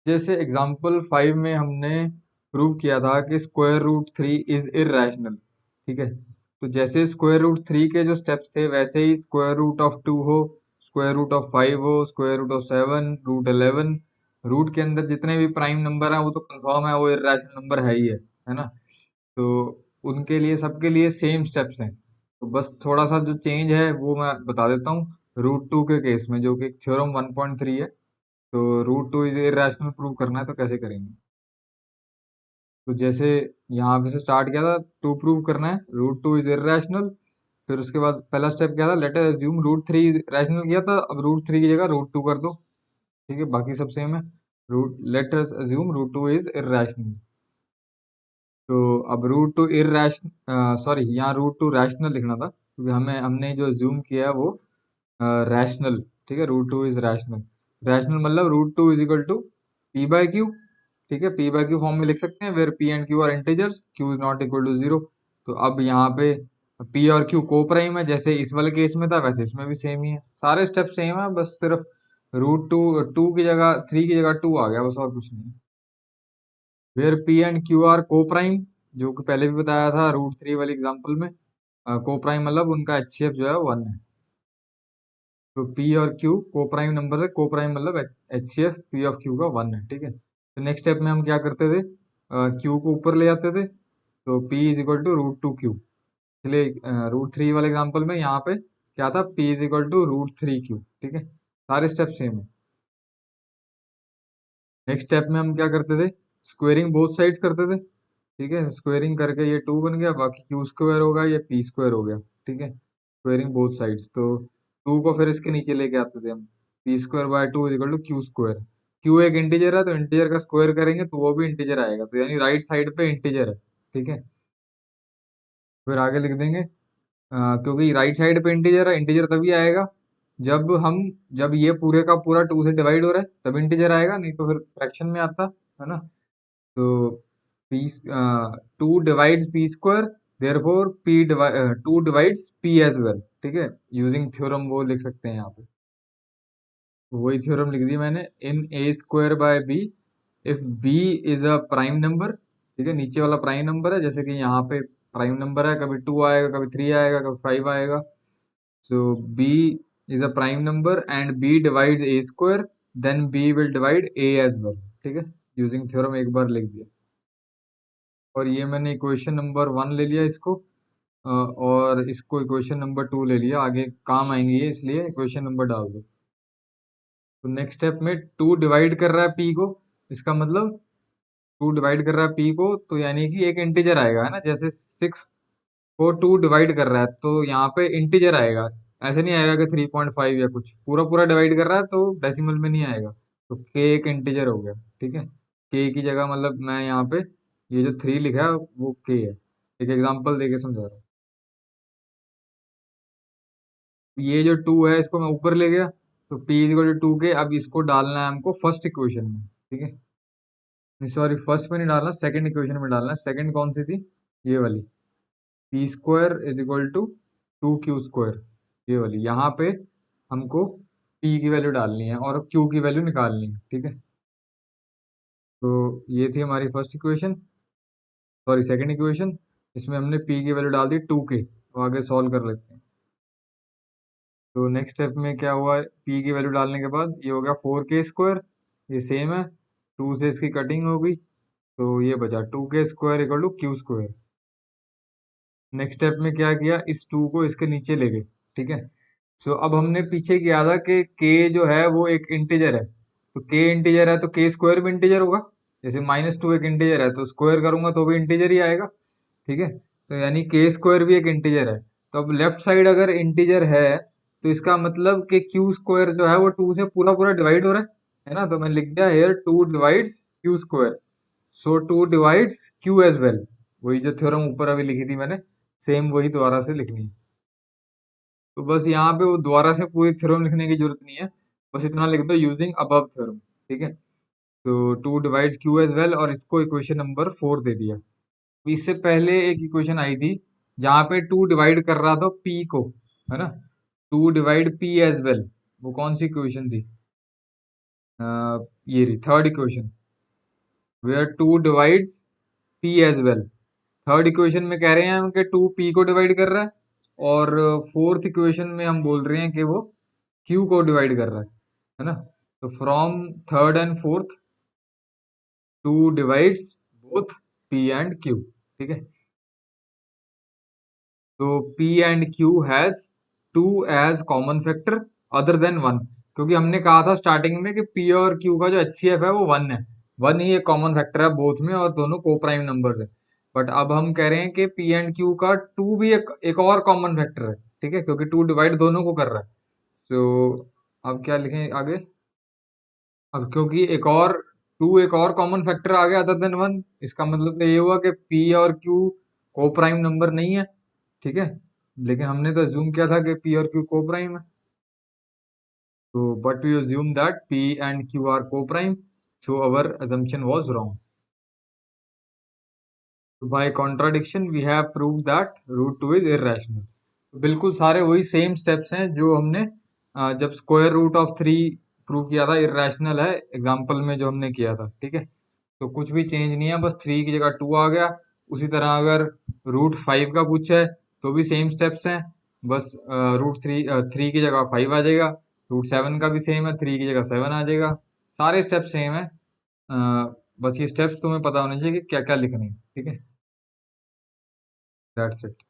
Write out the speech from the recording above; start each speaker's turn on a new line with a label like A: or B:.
A: जैसे एग्जाम्पल 5 में हमने प्रूव किया था कि स्क्वायर रूट 3 इज इर्रेशनल। ठीक है, तो जैसे स्क्वायर रूट 3 के जो स्टेप्स थे वैसे ही स्क्वायर रूट ऑफ 2 हो, स्क्वायर रूट ऑफ 5 हो, square root of 7, root 11, root के अंदर जितने भी प्राइम नंबर हैं वो तो कंफर्म है, वो इर्रेशनल नंबर है ही है ना। तो उनके लिए सबके लिए सेम स्टेप्स हैं, तो बस थोड़ा सा जो चेंज है वो मैं बता देता हूँ। रूट 2 के केस में जो कि थ्योरम 1.3 है, तो रूट 2 इज इरेशनल प्रूव करना है तो कैसे करेंगे। तो जैसे यहाँ पे से स्टार्ट किया था, टू प्रूव करना है रूट 2 इज इरेशनल। फिर उसके बाद पहला स्टेप क्या था, let us assume root 3 rational किया था, अब रूट 3 की जगह रूट 2 कर दो। ठीक है, बाकी सब सेम है। Root let us assume root 2 is irrational. तो अब रूट 2 इरेशनल, सॉरी यहाँ रूट 2 रैशनल लिखना था क्योंकि हमें हमने जो अज्यूम किया है वो रैशनल। ठीक है, रूट 2 इज रैशनल। रैशनल मतलब root 2 is equal to p by q. ठीक है, पी बाय क्यू फॉर्म में लिख सकते हैं where p and q are integers, q is not equal to zero. तो अब यहाँ पे पी और क्यू को प्राइम है, जैसे इस वाले केस में था वैसे इसमें भी सेम ही है, सारे स्टेप सेम है, बस सिर्फ रूट टू टू की जगह 3 की जगह 2 आ गया, बस और कुछ नहीं। Where p and q are coprime, जो कि पहले भी बताया था रूट 3 वाली एग्जांपल में। को प्राइम मतलब उनका एचसीएफ जो है 1 है। तो पी और क्यू को प्राइम नंबर है, को प्राइम मतलब एचसीएफ पी ऑफ क्यू का 1 है। ठीक है, तो नेक्स्ट स्टेप में हम क्या करते थे, क्यू को ऊपर ले जाते थे, तो p is equal to root two q. इसलिए रूट 3 वाले एग्जाम्पल में यहाँ पे क्या था, p is equal to root 3 q. ठीक है, सारे स्टेप सेम है। नेक्स्ट स्टेप में हम क्या करते थे, स्क्वेयरिंग बोथ साइड्स करते थे। ठीक है, स्क्वेयरिंग करके ये 2 बन गया, बाकी क्यू स्क्वायर होगा, ये पी स्क्वायर हो गया। ठीक है, स्क्वेयरिंग बोथ साइड्स, तो 2 को फिर इसके नीचे लेके आते थे हम। P square by 2 is equal to q square. क्यू एक इंटीजर है तो इंटीजर का स्क्वायर करेंगे तो वो भी इंटीजर आएगा, तो यानी राइट साइड पे इंटीजर है। ठीक है, फिर आगे लिख देंगे, क्योंकि राइट साइड पे इंटीजर है, इंटीजर तभी आएगा जब हम जब ये पूरे का पूरा 2 से डिवाइड हो रहा है तब इंटीजर आएगा, नहीं तो फिर फ्रैक्शन में आता है ना। तो p 2 divides p square, therefore p 2 divides p as well. ठीक है, यूजिंग थ्योरम वो लिख सकते हैं यहाँ पे, तो वही थ्योरम लिख दी मैंने। In A square by B, if B is a prime number. ठीक है, नीचे वाला प्राइम नंबर है, जैसे कि यहाँ पे प्राइम नंबर है, कभी 2 आएगा, कभी 3 आएगा, कभी 5 आएगा। So b is a prime number and b divides a square, then b will divide a as well। ठीक है, यूजिंग थ्योरम एक बार लिख दिया। और ये मैंने इक्वेशन नंबर 1 ले लिया इसको, और इसको इक्वेशन नंबर 2 ले लिया, आगे काम आएंगे ये, इसलिए इक्वेशन नंबर डाल दो। तो नेक्स्ट स्टेप में 2 डिवाइड कर रहा है p को, इसका मतलब 2 डिवाइड कर रहा है p को, तो यानी कि एक इंटीजर आएगा, है ना। जैसे 6 को 2 डिवाइड कर रहा है तो यहाँ पे इंटीजर आएगा, ऐसे नहीं आएगा कि 3.5 या कुछ, पूरा पूरा डिवाइड कर रहा है तो डेसिमल में नहीं आएगा। तो k एक इंटीजर हो गया। ठीक है, k की जगह मतलब मैं यहाँ पे ये जो 3 लिखा है वो k है। एक एग्जांपल देके समझा रहा हूँ। ये जो 2 है इसको मैं ऊपर ले गया, तो p is equal to 2k। अब इसको डालना है हमको फर्स्ट इक्वेशन में। ठीक है, सॉरी फर्स्ट में नहीं डालना, सेकंड इक्वेशन में डालना है। सेकंड कौन सी थी, ये वाली, p square is equal to 2 q square, ये वाली। यहाँ पे हमको पी की वैल्यू डालनी है और क्यू की वैल्यू निकालनी है। ठीक है, तो ये थी हमारी first equation, sorry second equation. इसमें हमने पी की वैल्यू डाल दी 2k, तो आगे सॉल्व कर लेते हैं। तो नेक्स्ट स्टेप में क्या हुआ, पी की वैल्यू डालने के बाद ये हो गया 4k स्क्वायर, ये सेम है, 2 से इसकी कटिंग हो गई, तो ये बचा 2k square equal to q square. Next step में क्या किया, इस 2 को इसके नीचे ले गए। ठीक है, सो अब हमने पीछे किया था कि k जो है वो एक इंटीजर है, तो k इंटीजर है तो k स्क्वायर भी इंटीजर होगा। जैसे -2 एक इंटीजर है तो स्क्वायर करूंगा तो भी इंटीजर ही आएगा। ठीक है, तो यानी k स्क्वायर भी एक इंटीजर है। तो अब लेफ्ट साइड अगर इंटीजर है तो इसका मतलब कि क्यू स्क्वायर जो है वो 2 से पूरा पूरा डिवाइड हो रहा है ना। तो मैं लिख दिया हेयर 2 डिवाइड्स क्यू स्क्वायर, सो 2 डिवाइड्स क्यू एज वेल। वही जो थ्योरम ऊपर अभी लिखी थी मैंने, सेम वही दोबारा से लिखनी है। तो बस यहाँ पे वो दोबारा से पूरी थ्योरम लिखने की जरूरत नहीं है, बस इतना लिख दो यूजिंग अबव थ्योरम। ठीक है, तो 2 डिवाइड्स क्यू एज वेल, और इसको इक्वेशन नंबर 4 दे दिया। तो इससे पहले एक इक्वेशन आई थी जहाँ पे 2 डिवाइड कर रहा था p को, है ना, 2 डिवाइड p एज वेल। वो कौन सी इक्वेशन थी, ये रही third equation, where two divides p as well. Third equation में कह रहे हैं हम कि टू पी को डिवाइड कर रहा है, और फोर्थ इक्वेशन में हम बोल रहे हैं कि वो क्यू को डिवाइड कर रहा है ना। तो from third and fourth two divides both p and q. ठीक है, तो P and Q has two as common factor other than one, क्योंकि हमने कहा था स्टार्टिंग में कि P और Q का जो HCF है वो वन है। वन ही एक कॉमन फैक्टर है बोथ में, और दोनों को प्राइम नंबर्स है। बट अब हम कह रहे हैं कि P एंड Q का टू भी एक और कॉमन फैक्टर है। ठीक है, क्योंकि टू डिवाइड दोनों को कर रहा है। तो अब क्या लिखें आगे? अब क्योंकि एक और कॉमन फैक्टर आ गया अदर देन वन, इसका मतलब तो ये हुआ कि P और Q को प्राइम नंबर नहीं है। ठीक है, लेकिन हमने तो अज्यूम किया था कि P और Q को प्राइम है। तो but we assume that P and Q are coprime, so our assumption was wrong. So by contradiction we have proved that root 2 is irrational. तो बिल्कुल सारे वही सेम स्टेप्स हैं जो हमने जब square root of three prove किया था इर्रेशनल है एग्जाम्पल में जो हमने किया था। ठीक है, तो कुछ भी चेंज नहीं है, बस थ्री की जगह टू आ गया। उसी तरह अगर रूट फाइव का पूछा है तो भी सेम स्टेप्स हैं, बस रूट थ्री थ्री की जगह फाइव आ जाएगा। रूट सेवन का भी सेम है, थ्री की जगह सेवन आ जाएगा। सारे स्टेप्स सेम है। बस ये स्टेप्स तुम्हें पता होने चाहिए कि क्या क्या लिखने हैं। ठीक है, दैट्स इट।